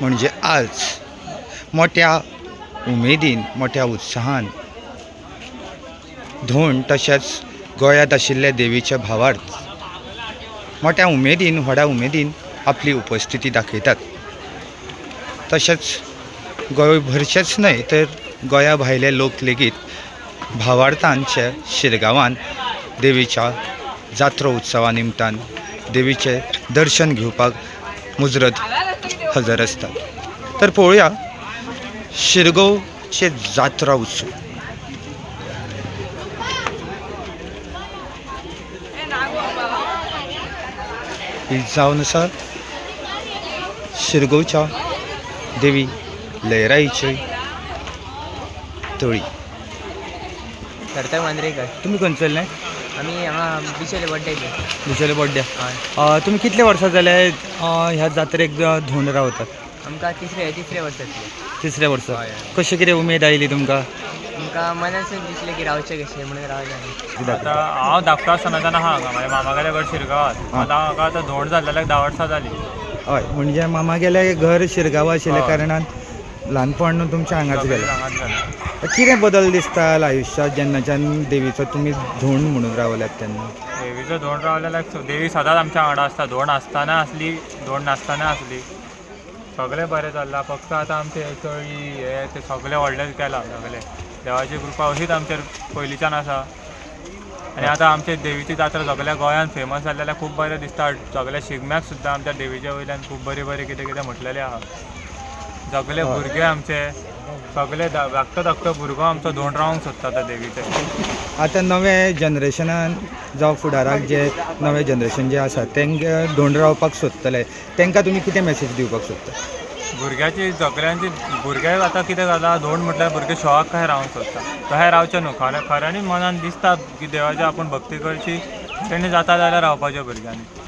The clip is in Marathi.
म्हणजे आज मोठ्या उमेदीन मोठ्या उत्साहान धोंड तशेंच गोंयांत आशिल्ल्या देवीच्या भावार्थ मोठ्या उमेदीन व्हडा उमेदीन आपली उपस्थिती दाखयतात। तशेंच गोंयभरचेच न्हय तर गोंया भायले लोक लेगीत भावार्थांच्या शिरगांवान देवीच्या जात्रो उत्सवा निमतान देवीचे दर्शन घेवपाक मुजरत हजर असतात। तर पळोवया शिरगांवचे जात्रा उत्सव। ही जावन आसा शिरगांवच्या देवी लयराईची तळी। करता मांद्रेकर तुम्ही खंयसरले? आम्ही हांगा बिचोले बड्डेचे दुसरे बड्डे। हय तुम्ही कितले वर्सां जाले ह्या जात्रेक धोंड रावतात? आमकां तिसरे वर्सांतले तिसरे वर्स। हय, हय। कशें कितें उमेद आयली तुमकां? आमकां मनासून दिसलें की रावचें कशें म्हणून रावलें आमी। आतां हांव धाकटो आसतनाच्यान आहा हांगा म्हाज्या मामा गेल्या घर शिरगांवात। आतां हांगा आतां धोंड जाल्ल्याक 10 वर्सां जालीं। हय, म्हणजे मामा गेले घर शिरगांव आशिल्ल्या हय। कारणान ल्हानपण तुमच्या हांगाच सगळें गेलें। हांगाच जालें। कितें बदल दिसता आयुश्यांत जेन्नाच्यान देवीचो तुमी धोंड म्हणून रावल्यात तेन्ना? देवीचो धोंड रावल्याक देवी सदांच आमच्या वांगडा आसता। धोंड आसतना आसली, धोंड नासतना आसली, सगळें बरें चल्लां। फक्त आतां आमचे तळी हे ते सगळें व्हडलें केलां। सगळें देवाची कृपा अशीच आमचेर पयलींच्यान आसा। आनी आतां आमचे देवीची जात्रा सगळ्या गोंयांत फेमस जाल्ली जाल्यार खूब बरें दिसता। सगळ्या शिगम्याक सुद्दां आमच्या देवीच्या वयल्यान खूब बरें बरें कितें कितें म्हटलेलें आहा। सगळे भुरगे आमचे सगळे धाकटो भुरगो आमचो धोंड रावंक सोदता त्या देवीचे। आतां नवे जनरेशनान जावं फुडाराक जे नवे जनरेशन जे आसा तेंकां धोंड रावपाक सोदतले तेंकां तुमी कितें मॅसेज दिवपाक सोदता? भुरग्याची सगळ्यांची भुरग्याक आतां कितें जालां, धोंड म्हटल्यार भुरगे शॉक कशें रावंक सोदता। तशें रावचें न्हू। खऱ्यांनी मनान दिसता की देवाची आपूण भक्ती करची, तेणी जाता जाल्यार रावपाचें भुरग्यांनी।